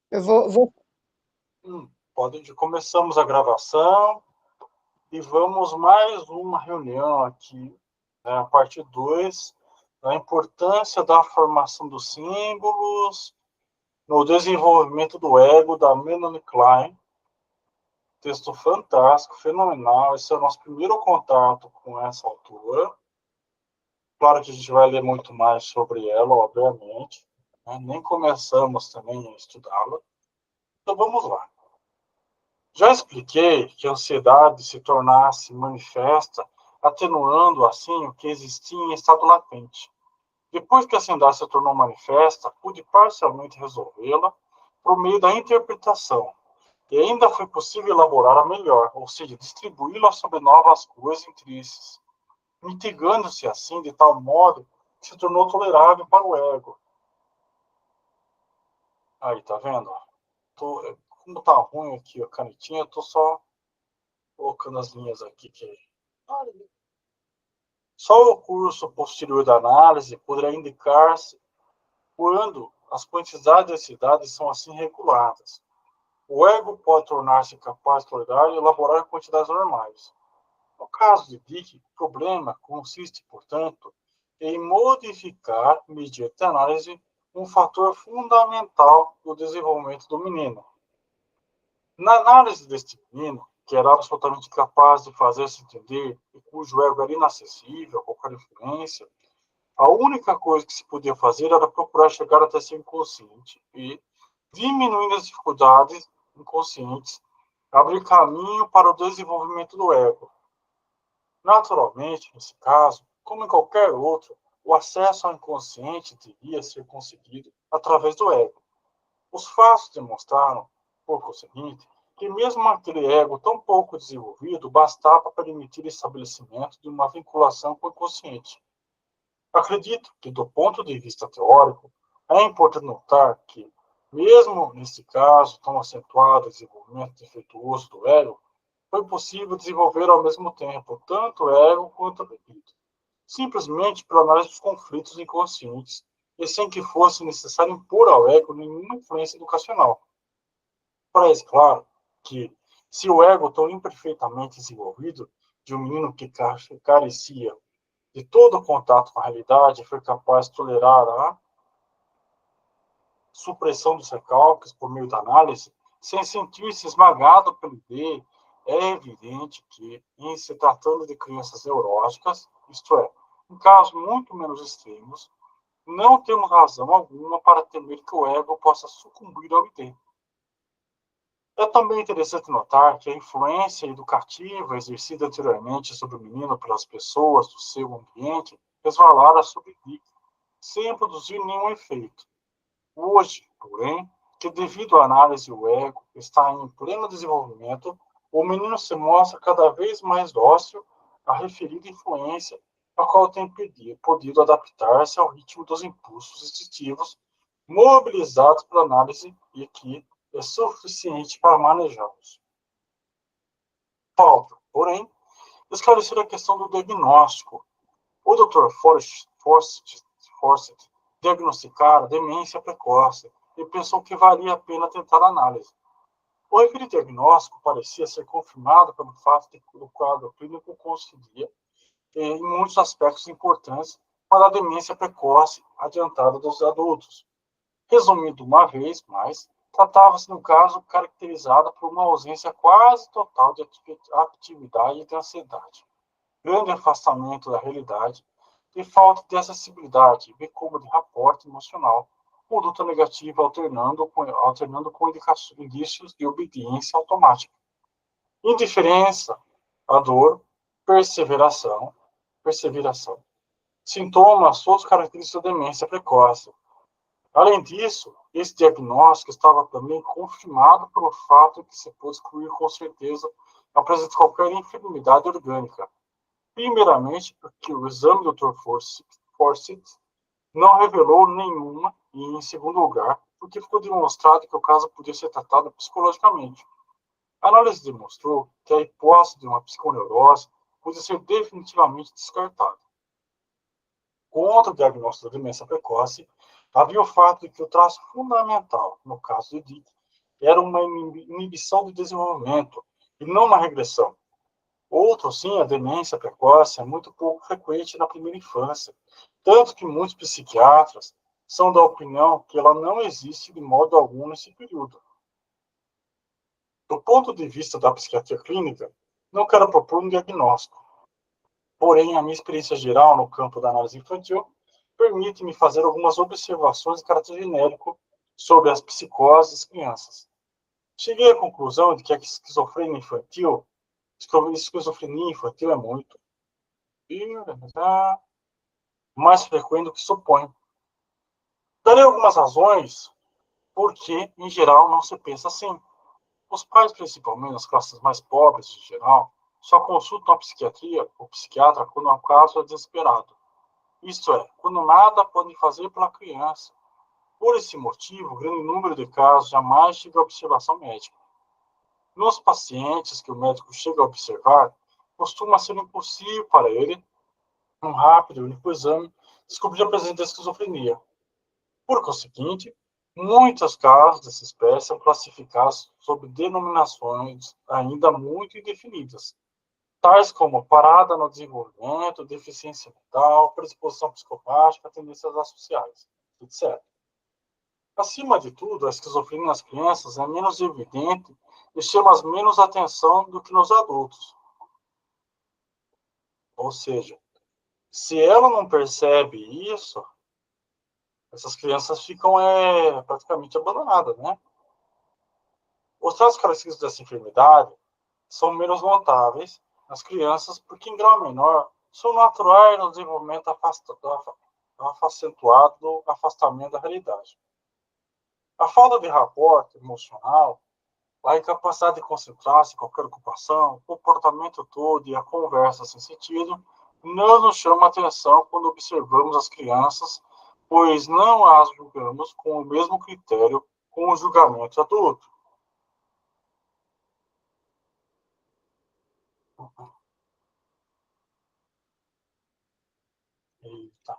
Eu vou. Começamos a gravação e vamos mais uma reunião aqui, né, a parte 2 da importância da formação dos símbolos no desenvolvimento do ego, da Melanie Klein. Texto fantástico, fenomenal. Esse é o nosso primeiro contato com essa autora. Claro que a gente vai ler muito mais sobre ela, obviamente, né? Nem começamos também a estudá-la. Então vamos lá. Já expliquei que a ansiedade se tornasse manifesta, atenuando assim o que existia em estado latente. Depois que a ansiedade se tornou manifesta, pude parcialmente resolvê-la por meio da interpretação. E ainda foi possível elaborar a melhor, ou seja, distribuí-la sobre novas coisas intrínsecas, mitigando-se assim de tal modo que se tornou tolerável para o ego. Aí, tá vendo? Como tá ruim aqui a canetinha, eu tô só colocando as linhas aqui que só o curso posterior da análise poderá indicar-se quando as quantidades de densidade são assim reguladas. O ego pode tornar-se capaz de tolerar e elaborar quantidades normais. No caso de Dick, o problema consiste, portanto, em modificar, mediante análise, um fator fundamental do desenvolvimento do menino. Na análise deste menino, que era absolutamente capaz de fazer-se entender e cujo ego era inacessível a qualquer influência, a única coisa que se podia fazer era procurar chegar até seu inconsciente e, diminuindo as dificuldades inconscientes, abrir caminho para o desenvolvimento do ego. Naturalmente, nesse caso, como em qualquer outro, o acesso ao inconsciente devia ser conseguido através do ego. Os fatos demonstraram, por conseguinte, que mesmo aquele ego tão pouco desenvolvido bastava permitir o estabelecimento de uma vinculação com o inconsciente. Acredito que, do ponto de vista teórico, é importante notar que, mesmo nesse caso tão acentuado desenvolvimento defeituoso do ego, foi possível desenvolver ao mesmo tempo tanto o ego quanto a libido, simplesmente por análise dos conflitos inconscientes e sem que fosse necessário impor ao ego nenhuma influência educacional. Parece claro que, se o ego tão imperfeitamente desenvolvido de um menino que carecia de todo o contato com a realidade foi capaz de tolerar a supressão dos recalques por meio da análise, sem sentir-se esmagado pelo ID, é evidente que, em se tratando de crianças neuróticas, isto é, em casos muito menos extremos, não temos razão alguma para temer que o ego possa sucumbir ao ID. É também interessante notar que a influência educativa exercida anteriormente sobre o menino pelas pessoas do seu ambiente resvalara sobre ele, sem produzir nenhum efeito. Hoje, porém, que devido à análise o ego está em pleno desenvolvimento, o menino se mostra cada vez mais dócil à referida influência, a qual tem podido adaptar-se ao ritmo dos impulsos instintivos mobilizados pela análise e que é suficiente para manejá-los. Falta, porém, esclarecer a questão do diagnóstico. O Dr. Fawcett diagnosticara demência precoce e pensou que valia a pena tentar a análise. O referido diagnóstico parecia ser confirmado pelo fato de que o quadro clínico coincidia em muitos aspectos importantes para a demência precoce adiantada dos adultos. Resumindo uma vez mais, tratava-se de um caso caracterizado por uma ausência quase total de atividade e de ansiedade, grande afastamento da realidade e falta de acessibilidade, bem como de raporte emocional, conduta negativa alternando com indícios de obediência automática, indiferença, a dor, perseveração, sintomas todos característicos da demência precoce. Além disso, esse diagnóstico estava também confirmado pelo fato de que se pôde excluir com certeza a presença de qualquer enfermidade orgânica. Primeiramente, porque o exame do Dr. Fawcett não revelou nenhuma, e, em segundo lugar, porque ficou demonstrado que o caso podia ser tratado psicologicamente. A análise demonstrou que a hipótese de uma psiconeurose podia ser definitivamente descartada. Contra o diagnóstico da demência precoce, havia o fato de que o traço fundamental, no caso de Dick, era uma inibição do desenvolvimento, e não uma regressão. Outro, sim, a demência precoce é muito pouco frequente na primeira infância, tanto que muitos psiquiatras são da opinião que ela não existe de modo algum nesse período. Do ponto de vista da psiquiatria clínica, não quero propor um diagnóstico. Porém, a minha experiência geral no campo da análise infantil permite-me fazer algumas observações de caráter genérico sobre as psicoses das crianças. Cheguei à conclusão de que a esquizofrenia infantil é muito mais frequente do que supõe. Darei algumas razões por que, em geral, não se pensa assim. Os pais, principalmente nas classes mais pobres, em geral, só consultam a psiquiatria ou psiquiatra quando o caso é desesperado. Isto é, quando nada podem fazer pela criança. Por esse motivo, o grande número de casos jamais chega à observação médica. Nos pacientes que o médico chega a observar, costuma ser impossível para ele, um rápido e único exame, descobrir a presença da esquizofrenia. Por conseguinte, muitos casos dessa espécie são classificados sob denominações ainda muito indefinidas, tais como parada no desenvolvimento, deficiência mental, predisposição psicopática, tendências associais, etc. Acima de tudo, a esquizofrenia nas crianças é menos evidente e chama menos atenção do que nos adultos. Ou seja, se ela não percebe isso, essas crianças ficam praticamente abandonadas, né? Os traços característicos dessa enfermidade são menos notáveis nas crianças porque, em grau menor, são naturais no desenvolvimento acentuado do afastamento da realidade. A falta de rapport emocional, a incapacidade de concentrar-se em qualquer ocupação, o comportamento todo e a conversa sem sentido, não nos chama a atenção quando observamos as crianças, pois não as julgamos com o mesmo critério com o julgamento adulto. Eita.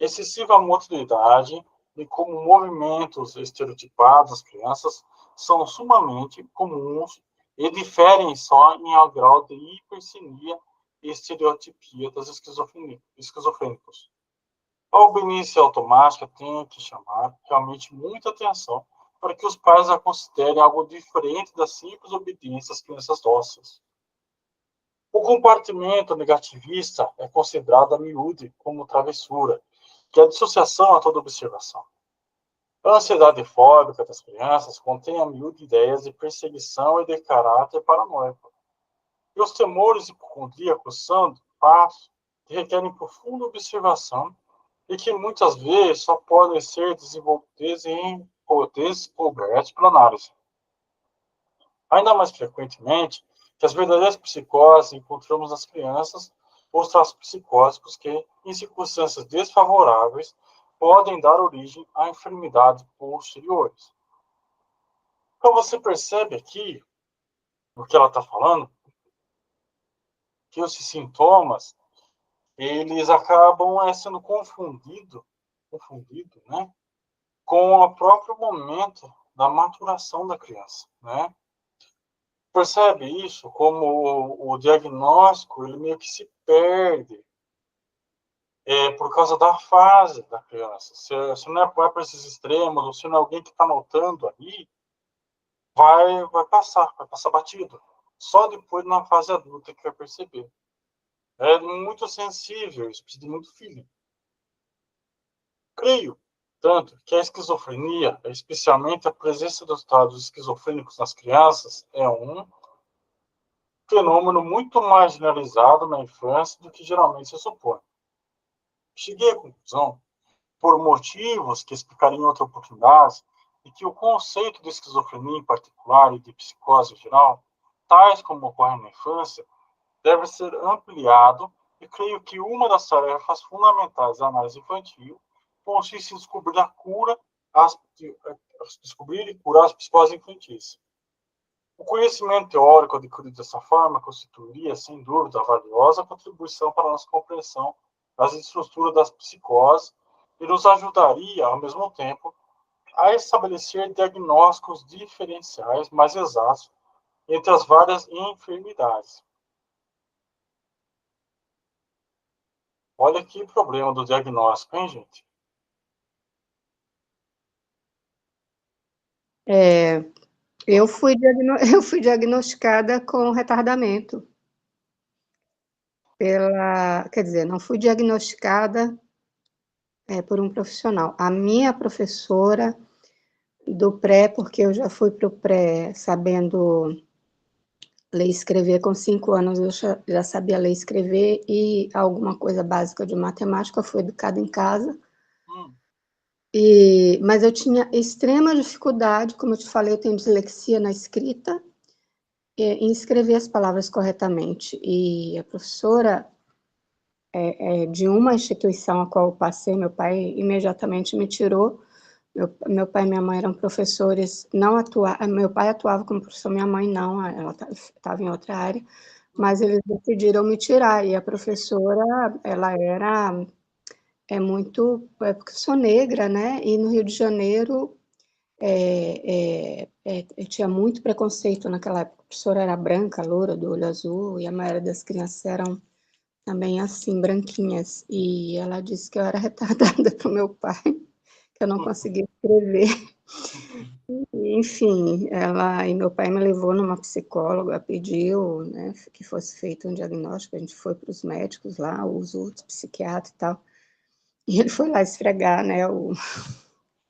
Excessiva motilidade e como movimentos estereotipados das crianças são sumamente comuns e diferem só em grau de hipercinia e estereotipia das esquizofrênicos. A obediência automática tem que chamar realmente muita atenção para que os pais a considerem algo diferente da simples obediência às crianças dóceis. O compartimento negativista é considerado a miúde como travessura, que é a dissociação a toda observação. A ansiedade fóbica das crianças contém a miúde ideias de perseguição e de caráter paranoico. E os temores hipocondríacos são fatos que requerem profunda observação e que muitas vezes só podem ser descobertos pela análise. Ainda mais frequentemente, que as verdadeiras psicoses encontramos nas crianças os traços psicóticos que, em circunstâncias desfavoráveis, podem dar origem a enfermidades posteriores. Então você percebe aqui, no que ela está falando, que esses sintomas, eles acabam sendo confundidos, né, com o próprio momento da maturação da criança, né? Percebe isso como o diagnóstico ele meio que se perde por causa da fase da criança. Se não vai para esses extremos, ou se não é alguém que está notando ali, vai passar batido. Só depois, na fase adulta, que vai perceber. É muito sensível, isso precisa de muito feeling. Creio, tanto, que a esquizofrenia, especialmente a presença dos estados esquizofrênicos nas crianças, é um fenômeno muito mais generalizado na infância do que geralmente se supõe. Cheguei à conclusão, por motivos que explicarei em outra oportunidade, de que o conceito de esquizofrenia em particular e de psicose em geral, tais como ocorrem na infância, deve ser ampliado e creio que uma das tarefas fundamentais da análise infantil consiste em descobrir e curar as psicoses infantis. O conhecimento teórico adquirido dessa forma constituiria, sem dúvida, valiosa contribuição para a nossa compreensão das estruturas das psicoses e nos ajudaria, ao mesmo tempo, a estabelecer diagnósticos diferenciais mais exatos entre as várias enfermidades. Olha que problema do diagnóstico, hein, gente? Eu fui, eu fui diagnosticada com retardamento quer dizer, não fui diagnosticada por um profissional. A minha professora do pré, porque eu já fui para o pré sabendo ler e escrever, com 5 anos eu já sabia ler e escrever, e alguma coisa básica de matemática, fui educada em casa. Mas eu tinha extrema dificuldade, como eu te falei, eu tenho dislexia na escrita, em escrever as palavras corretamente. E a professora de uma instituição a qual eu passei, meu pai imediatamente me tirou. Meu pai e minha mãe eram professores, não meu pai atuava como professor, minha mãe não, ela estava em outra área, mas eles decidiram me tirar, e a professora, ela era porque eu sou negra, né, e no Rio de Janeiro tinha muito preconceito naquela época, a professora era branca, loura, do olho azul, e a maioria das crianças eram também assim, branquinhas, e ela disse que eu era retardada para o meu pai, que eu não conseguia escrever. Enfim, meu pai me levou numa psicóloga, pediu, né, que fosse feito um diagnóstico, a gente foi para os médicos lá, os outros psiquiatras e tal, e ele foi lá esfregar, né,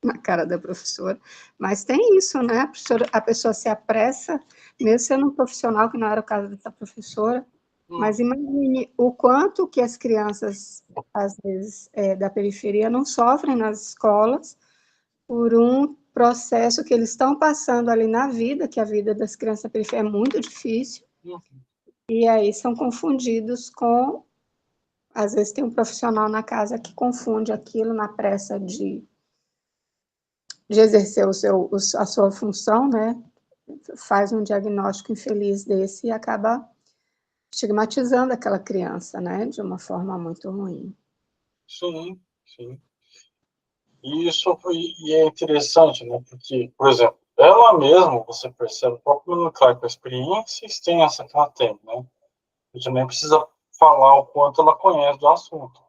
na cara da professora. Mas tem isso, né, a pessoa se apressa, mesmo sendo um profissional, que não era o caso dessa professora, mas imagine o quanto que as crianças, às vezes, da periferia não sofrem nas escolas por um processo que eles estão passando ali na vida, que a vida das crianças da periferia é muito difícil, e aí são confundidos com... Às vezes tem um profissional na casa que confunde aquilo na pressa de exercer a sua função, né? Faz um diagnóstico infeliz desse e acaba estigmatizando aquela criança, né? De uma forma muito ruim. Sim, sim. E é interessante, né? Porque, por exemplo, ela mesma, você percebe, o próprio Nuclear, com a experiência extensa que ela tem, né? A gente nem precisa falar o quanto ela conhece do assunto.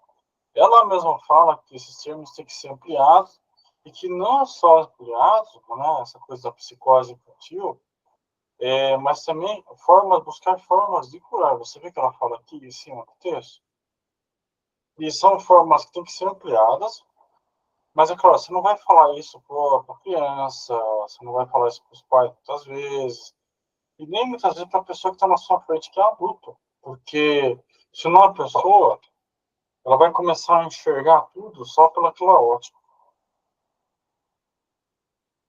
Ela mesma fala que esses termos têm que ser ampliados e que não só ampliados, né? Essa coisa da psicose infantil, mas também buscar formas de curar. Você vê que ela fala aqui em cima do texto? E são formas que têm que ser ampliadas. Mas é claro, você não vai falar isso para a criança, você não vai falar isso para os pais muitas vezes, e nem muitas vezes para a pessoa que está na sua frente, que é adulto. Porque senão a pessoa ela vai começar a enxergar tudo só pelaquela ótica.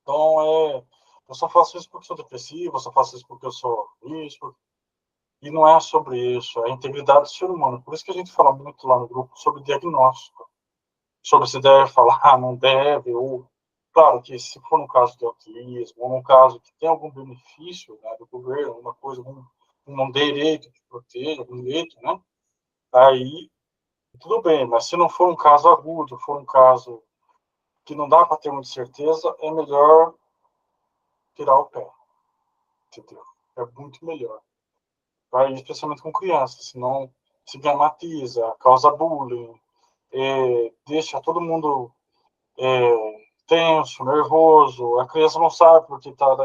Então, eu só faço isso porque sou depressivo, eu só faço isso porque eu sou isso. E não é sobre isso, é a integridade do ser humano. Por isso que a gente fala muito lá no grupo sobre diagnóstico. Sobre se deve falar, não deve, ou claro que se for no caso de autismo, ou num caso que tem algum benefício, né, do governo, alguma coisa, um direito que proteja, algum direito, né, aí tudo bem, mas se não for um caso agudo, for um caso que não dá para ter muita certeza, é melhor tirar o pé, entendeu? É muito melhor. Aí, especialmente com crianças, senão se dramatiza, causa bullying, deixa todo mundo tenso, nervoso, a criança não sabe porque tá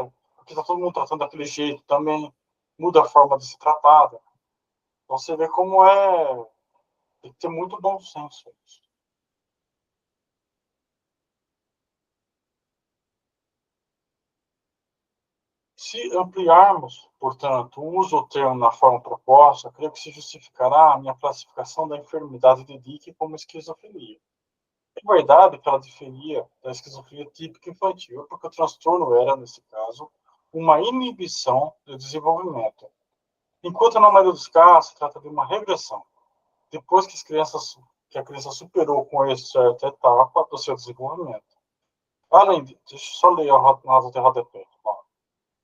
todo mundo tratando daquele jeito também, muda a forma de se tratar. Então você vê como tem que ter muito bom senso. Se ampliarmos, portanto, o uso do termo na forma proposta, creio que se justificará a minha classificação da enfermidade de Dick como esquizofrenia. É verdade que ela diferia da esquizofrenia típica infantil, porque o transtorno era, nesse caso, uma inibição do desenvolvimento. Enquanto na maioria dos casos se trata de uma regressão, depois que a criança superou com essa certa etapa do seu desenvolvimento. Além disso, deixa eu só ler a nota de rodapé.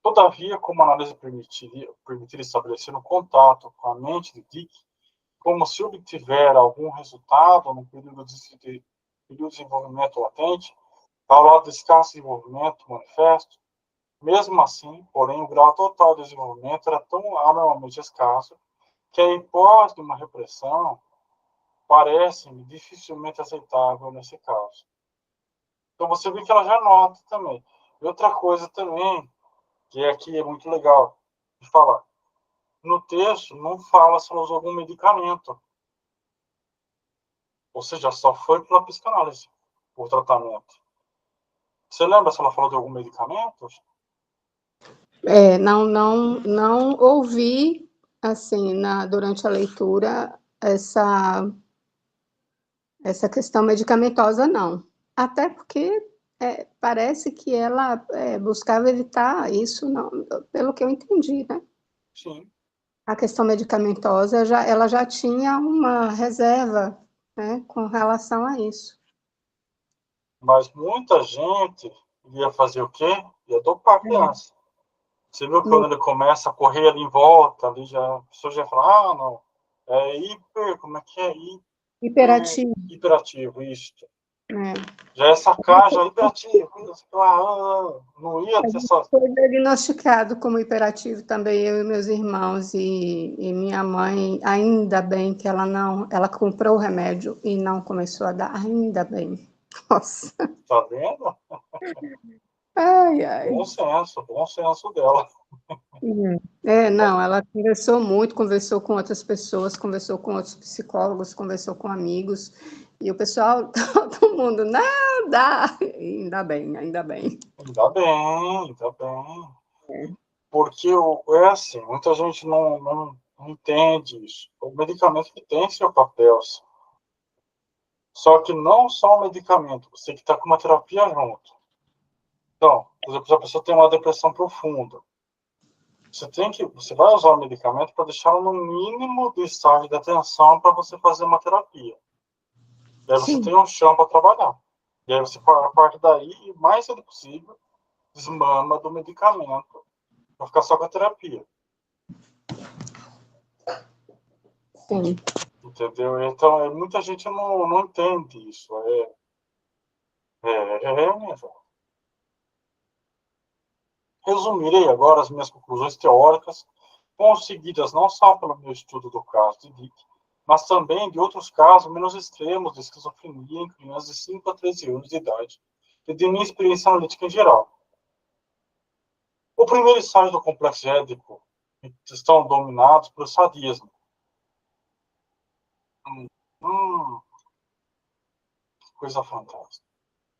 Todavia, como a análise permitir estabelecer um contato com a mente de Dick, como se obtiver algum resultado no período período de desenvolvimento latente, ao lado de escasso desenvolvimento manifesto. Mesmo assim, porém, o grau total de desenvolvimento era tão anormalmente escasso que a hipótese de uma repressão parece-me dificilmente aceitável nesse caso. Então você vê que ela já nota também. E outra coisa também, que aqui é muito legal de falar, no texto não fala se ela usou algum medicamento. Ou seja, só foi pela psicanálise o tratamento. Você lembra se ela falou de algum medicamento? Não ouvi, assim, durante a leitura, essa questão medicamentosa, não. Até porque parece que ela buscava evitar isso, não, pelo que eu entendi, né? Sim. A questão medicamentosa, ela já tinha uma reserva, né, com relação a isso. Mas muita gente ia fazer o quê? Ia dopar a criança. Você viu que quando ele começa a correr ali em volta, ali já, a pessoa já fala, ah, não, como é que é? Hiperativo. Hiperativo, isso. É. Já é sacar, já é hiperativo. Não ia ter só... Foi diagnosticado como hiperativo também, eu e meus irmãos, e minha mãe, ainda bem que ela comprou o remédio e não começou a dar, ainda bem. Nossa. Tá vendo? Ai, ai. Bom senso dela. Não, ela conversou muito, conversou com outras pessoas, conversou com outros psicólogos, conversou com amigos, e o pessoal, todo mundo, não, dá, ainda bem, ainda bem. Ainda bem. Porque é assim, muita gente não entende isso. O medicamento tem seu papel, sim. Só que não só o medicamento, você tem que estar com uma terapia junto. Então, por exemplo, se a pessoa tem uma depressão profunda, você vai usar o medicamento para deixá-lo no mínimo do estágio de atenção para você fazer uma terapia. E aí você tem um chão para trabalhar. E aí você, a partir daí, o mais cedo possível, desmama do medicamento para ficar só com a terapia. Sim. Entendeu? Então, muita gente não entende isso. Mesmo. Resumirei agora as minhas conclusões teóricas, conseguidas não só pelo meu estudo do caso de Dick, mas também de outros casos menos extremos de esquizofrenia em crianças de 5 a 13 anos de idade, e de minha experiência analítica em geral. O primeiro estágio do complexo édipo estão dominados pelo sadismo. Coisa fantástica.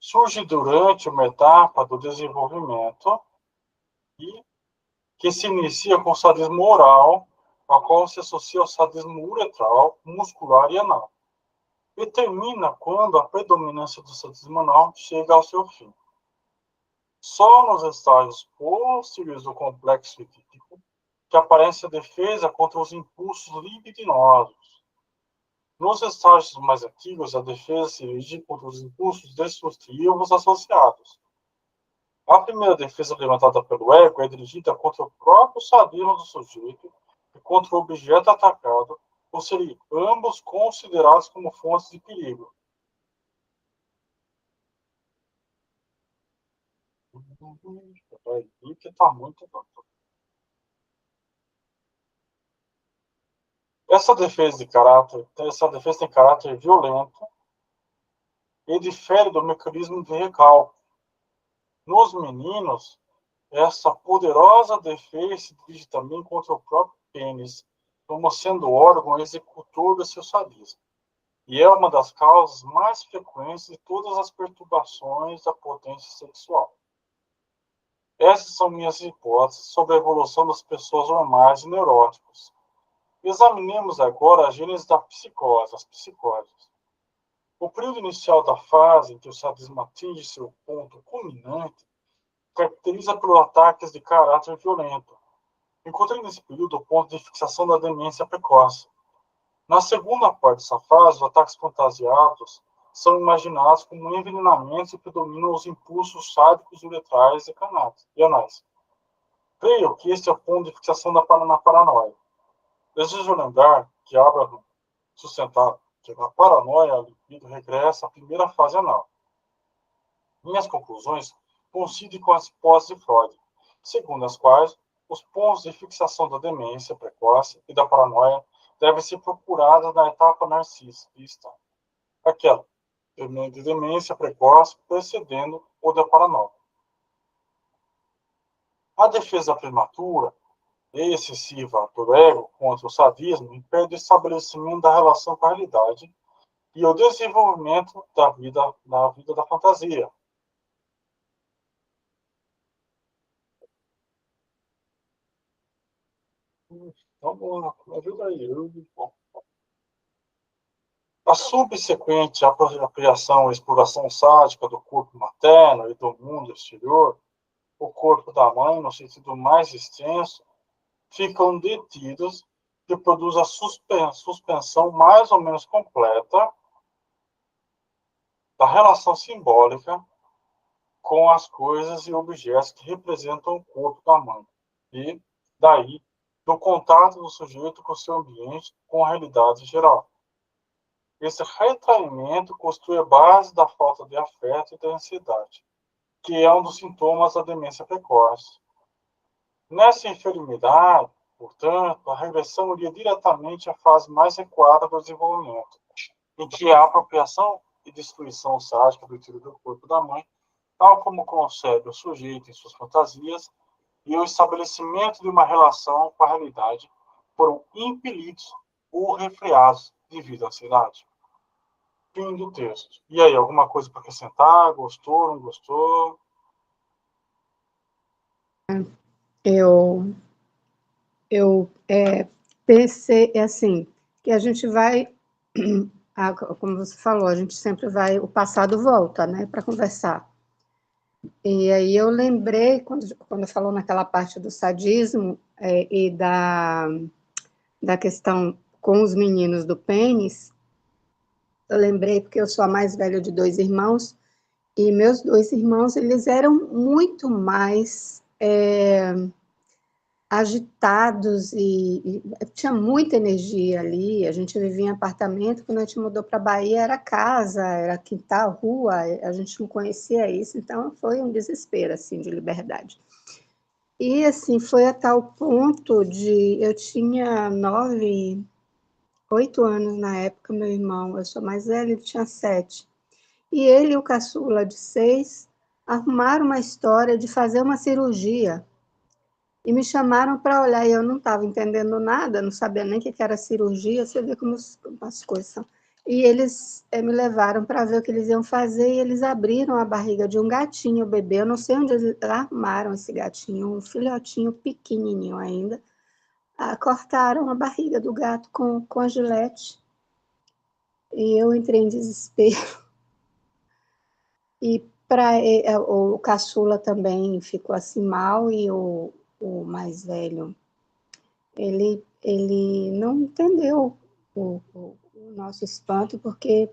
Surge durante uma etapa do desenvolvimento e que se inicia com o sadismo oral, a qual se associa ao sadismo uretral, muscular e anal, e termina quando a predominância do sadismo anal chega ao seu fim. Só nos estágios posteriores do complexo edípico que aparece a defesa contra os impulsos libidinosos. Nos estágios mais antigos, a defesa se dirige contra os impulsos destrutivos associados. A primeira defesa levantada pelo ego é dirigida contra o próprio sadismo do sujeito e contra o objeto atacado, ou seriam ambos considerados como fontes de perigo. Tá muito bom. Essa defesa tem caráter violento e difere do mecanismo de recalque. Nos meninos, essa poderosa defesa se dirige também contra o próprio pênis, como sendo o órgão executor do seu sadismo. E é uma das causas mais frequentes de todas as perturbações da potência sexual. Essas são minhas hipóteses sobre a evolução das pessoas normais e neuróticas. Examinemos agora a gênese da psicose, as psicoses. O período inicial da fase em que o sadismo atinge seu ponto culminante caracteriza por ataques de caráter violento. Encontrei nesse período o ponto de fixação da demência precoce. Na segunda parte dessa fase, os ataques fantasiados são imaginados como envenenamentos e predominam os impulsos sádicos, uretrais e anais. Creio que este é o ponto de fixação na paranoia. Desejo lembrar que Abraham que na paranoia a libido regressa à primeira fase anal. Minhas conclusões coincidem com as hipóteses de Freud, segundo as quais os pontos de fixação da demência precoce e da paranoia devem ser procurados na etapa narcisista, aquela de demência precoce precedendo o da paranoia. A defesa prematura e excessiva do ego contra o sadismo impede o estabelecimento da relação com a realidade e o desenvolvimento da vida da fantasia. Então, me ajuda aí. A subsequente apropriação e exploração sádica do corpo materno e do mundo exterior, o corpo da mãe, no sentido mais extenso, ficam detidos, que produz a suspensão mais ou menos completa da relação simbólica com as coisas e objetos que representam o corpo da mãe. E, daí, do contato do sujeito com o seu ambiente, com a realidade geral. Esse retraimento constitui a base da falta de afeto e da ansiedade, que é um dos sintomas da demência precoce. Nessa enfermidade, portanto, a regressão iria diretamente à fase mais recuada do desenvolvimento, em que a apropriação e destruição sádica do interior do corpo da mãe, tal como concebe o sujeito em suas fantasias, e o estabelecimento de uma relação com a realidade foram impelidos ou refreados devido à ansiedade. Fim do texto. E aí, alguma coisa para acrescentar? Gostou, não gostou? Eu pensei, assim, que a gente vai, como você falou, a gente sempre vai, o passado volta, né, para conversar. E aí eu lembrei, quando falou naquela parte do sadismo e da questão com os meninos do pênis, eu lembrei porque eu sou a mais velha de 2 irmãos, e meus 2 irmãos, eles eram muito mais agitados e tinha muita energia ali. A gente vivia em apartamento, quando a gente mudou para a Bahia era casa, era quintal, rua, a gente não conhecia isso, então foi um desespero, assim, de liberdade. E, assim, foi a tal ponto de... Eu tinha 8 anos na época, meu irmão, eu sou mais velha, ele tinha 7. E ele e o caçula de 6 arrumaram uma história de fazer uma cirurgia. E me chamaram para olhar, e eu não estava entendendo nada, não sabia nem o que era cirurgia, você vê como as coisas são. E eles me levaram para ver o que eles iam fazer, e eles abriram a barriga de um gatinho, bebê, eu não sei onde eles armaram esse gatinho, um filhotinho pequenininho ainda, cortaram a barriga do gato com a gilete, e eu entrei em desespero. E o caçula também ficou assim mal, e o mais velho, ele não entendeu o nosso espanto, porque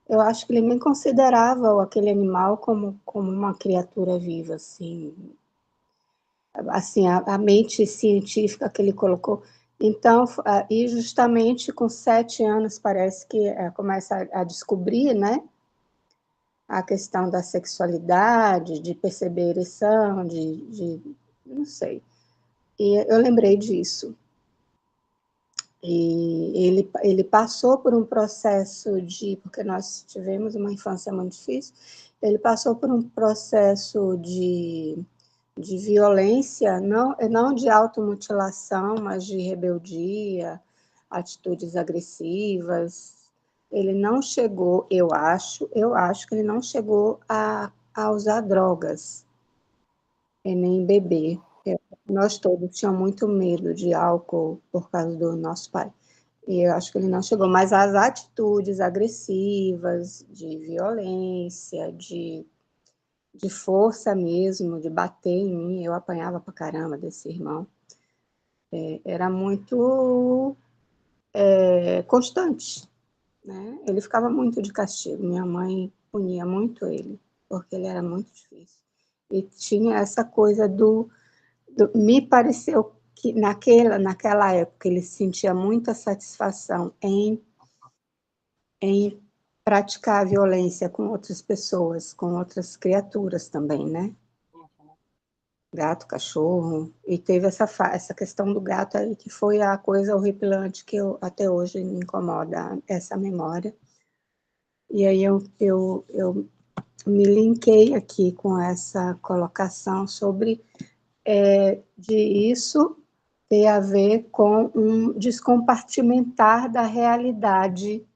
eu acho que ele nem considerava aquele animal como uma criatura viva, assim a mente científica que ele colocou. Então, e justamente com 7 anos, parece que começa a descobrir, né, a questão da sexualidade, de perceber ereção, não sei. E eu lembrei disso. E ele passou por um processo porque nós tivemos uma infância muito difícil, ele passou por um processo de violência, não de automutilação, mas de rebeldia, atitudes agressivas. Ele não chegou, eu acho que ele não chegou a usar drogas, e nem beber. Nós todos tínhamos muito medo de álcool por causa do nosso pai. E eu acho que ele não chegou, mas as atitudes agressivas, de violência, de força mesmo, de bater em mim, eu apanhava pra caramba desse irmão, era muito constante, né? Ele ficava muito de castigo, minha mãe punia muito ele, porque ele era muito difícil. E tinha essa coisa me pareceu que naquela época ele sentia muita satisfação em em praticar a violência com outras pessoas, com outras criaturas também, né? Gato, cachorro, e teve essa questão do gato aí, que foi a coisa horripilante que até hoje me incomoda, essa memória. E aí eu me linkei aqui com essa colocação sobre de isso ter a ver com um descompartimentar da realidade.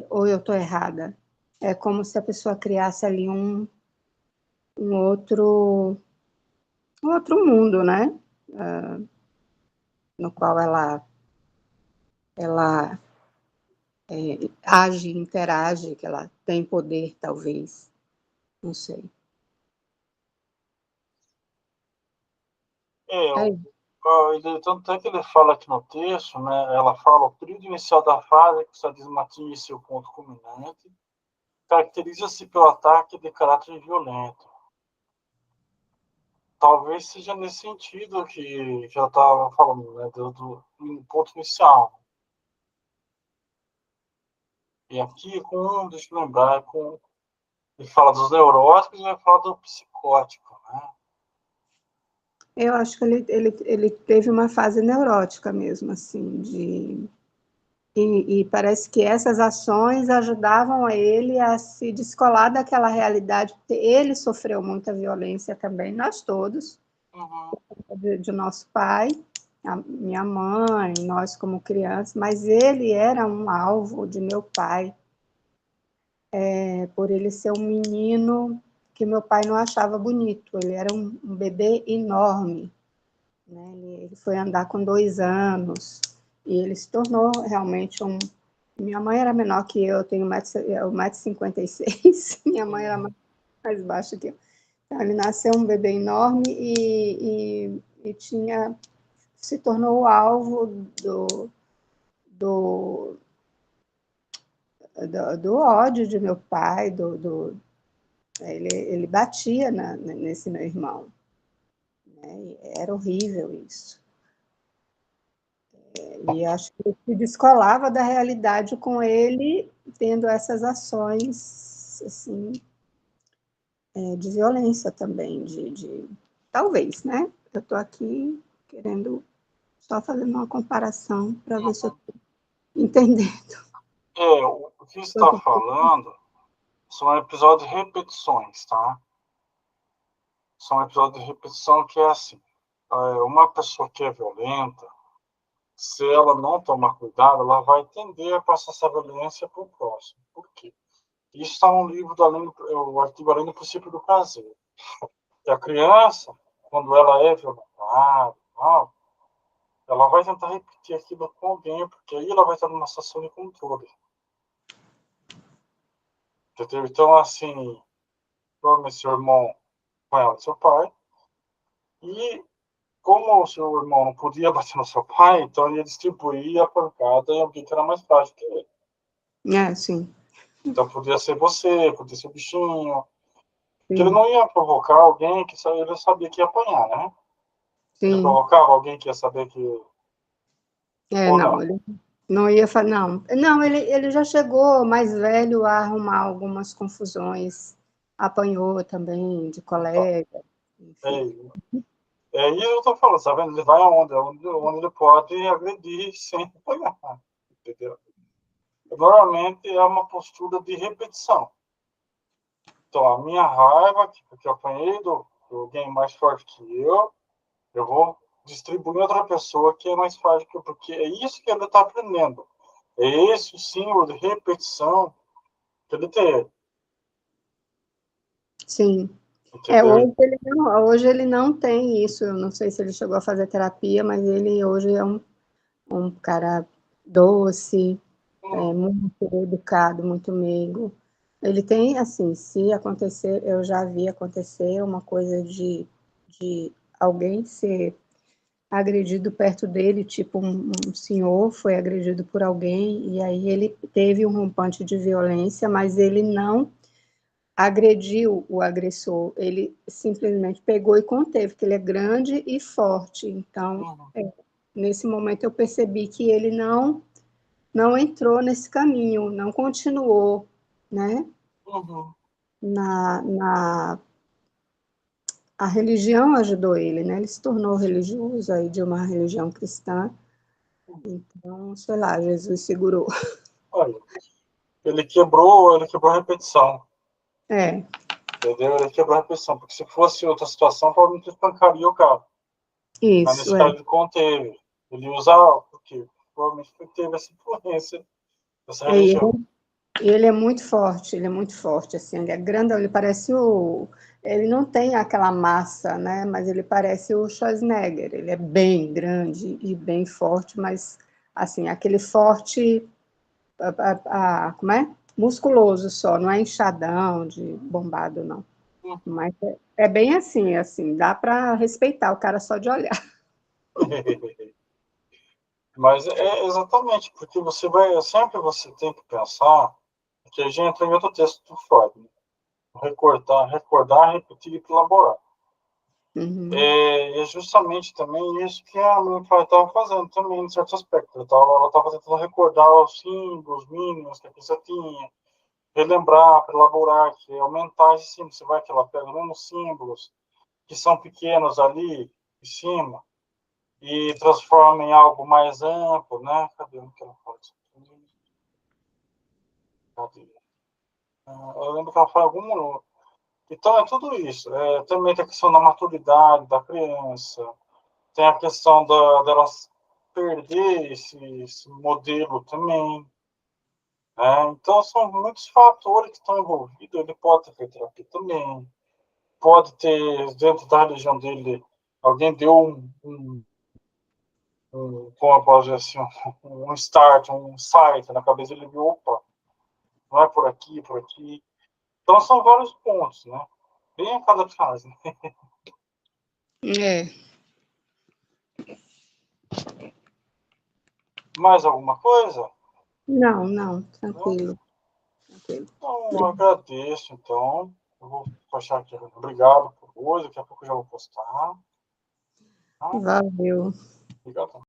Ou eu estou errada? É como se a pessoa criasse ali um outro mundo, né? No qual ela age, interage, que ela tem poder, talvez. Não sei. É, Tanto é que ele fala aqui no texto, né, ela fala, o período inicial da fase, que o sadismo atinge seu ponto culminante, caracteriza-se pelo ataque de caráter violento. Talvez seja nesse sentido que já estava falando, né, do ponto inicial. E aqui, deixa eu lembrar, ele fala dos neuróticos e vai falar do psicótico, né? eu acho que ele teve uma fase neurótica mesmo, assim, e parece que essas ações ajudavam ele a se descolar daquela realidade, porque ele sofreu muita violência também, nós todos, de nosso pai, a minha mãe, nós como crianças, mas ele era um alvo de meu pai, por ele ser um menino que meu pai não achava bonito, ele era um bebê enorme, né? Ele foi andar com 2 anos, e ele se tornou realmente um... Minha mãe era menor que eu tenho 1,56 m, minha mãe era mais baixa que eu. Então, ele nasceu um bebê enorme e se tornou o alvo do, do ódio de meu pai, ele batia nesse meu irmão, né? Era horrível isso. E acho que se descolava da realidade com ele, tendo essas ações assim, de violência também, talvez, né? Eu estou aqui querendo só fazendo uma comparação para ver se eu estou entendendo. O que você está falando são episódios de repetições, tá? São episódios de repetição que é assim, uma pessoa que é violenta, se ela não tomar cuidado, ela vai tender a passar essa violência para o próximo. Por quê? Isso está no livro o artigo Além do Princípio do Prazer. E a criança, quando ela é violentada, ela vai tentar repetir aquilo com alguém, porque aí ela vai estar numa situação de controle. Entendeu? Então, assim, tome seu irmão com ela, seu pai, e como o seu irmão não podia bater no seu pai, então ele distribuía a pancada em alguém que era mais frágil que ele. Sim. Então podia ser você, podia ser o bichinho. Porque ele Sim. não ia provocar alguém que ele sabia que ia apanhar, né? Ele Sim. provocava alguém que ia saber que... Ou Não, não? ele não ia falar, não. Não, ele já chegou mais velho a arrumar algumas confusões, apanhou também de Então, colega, é, enfim. é isso que eu tô falando, sabe? Ele vai onde ele pode agredir sem apanhar, entendeu? Normalmente é uma postura de repetição. Então, a minha raiva, porque eu apanhei de alguém mais forte que eu vou distribuir outra pessoa que é mais frágil que eu, porque é isso que ele está aprendendo. É esse o símbolo de repetição que ele tem. Sim. Entendeu? Hoje ele não tem isso, eu não sei se ele chegou a fazer terapia, mas ele hoje é um cara doce, muito educado, muito meigo. Ele tem, assim, se acontecer, eu já vi acontecer uma coisa de alguém ser agredido perto dele, tipo um senhor foi agredido por alguém, e aí ele teve um rompante de violência, mas ele não agrediu o agressor, ele simplesmente pegou e conteve, porque ele é grande e forte, então, nesse momento eu percebi que ele não não entrou nesse caminho, não continuou, né? Uhum. A religião ajudou ele, né? Ele se tornou religioso aí de uma religião cristã. Então, sei lá, Jesus segurou. Olha, ele quebrou a repetição. É, Entendeu? Ele quebrou a repetição, porque se fosse outra situação, provavelmente espancaria o cara. Mas isso, nesse é. caso ele conteve. Ele usava, porque provavelmente teve essa influência dessa É, e religião. ele é muito forte, assim, ele é grandão, ele parece o... Ele não tem aquela massa, né, mas ele parece o Schwarzenegger, ele é bem grande e bem forte, mas, assim, aquele forte, como é? Musculoso só, não é inchadão, de bombado, não. Mas é bem assim, dá para respeitar o cara só de olhar. Mas é exatamente, porque sempre você tem que pensar, que a gente entra em outro texto do Freud, né? Recordar, repetir e elaborar. Uhum. É justamente também isso que a minha pai estava fazendo também, em certo aspecto. Ela estava tentando recordar os símbolos mínimos que a pessoa tinha, relembrar, para elaborar, que aumentar esse símbolo. Você vai que ela pega mesmo símbolos que são pequenos ali em cima e transforma em algo mais amplo, né? Cadê o que ela fala? Cadê? Eu lembro que ela fala algum. Então é tudo isso. Também tem a questão da maturidade da criança, tem a questão delas perder esse modelo também. Né? Então são muitos fatores que estão envolvidos. Ele pode ter feito terapia também, pode ter, dentro da religião dele, alguém deu como eu posso dizer assim, um start, um insight na cabeça dele, viu, opa, não é por aqui, por aqui. Então são vários pontos, né? Bem a cada fase. Né? É. Mais alguma coisa? Não, Não? tranquilo. Então, eu agradeço, então. Eu vou achar aqui. Obrigado por hoje. Daqui a pouco eu já vou postar. Tá? Valeu. Obrigado.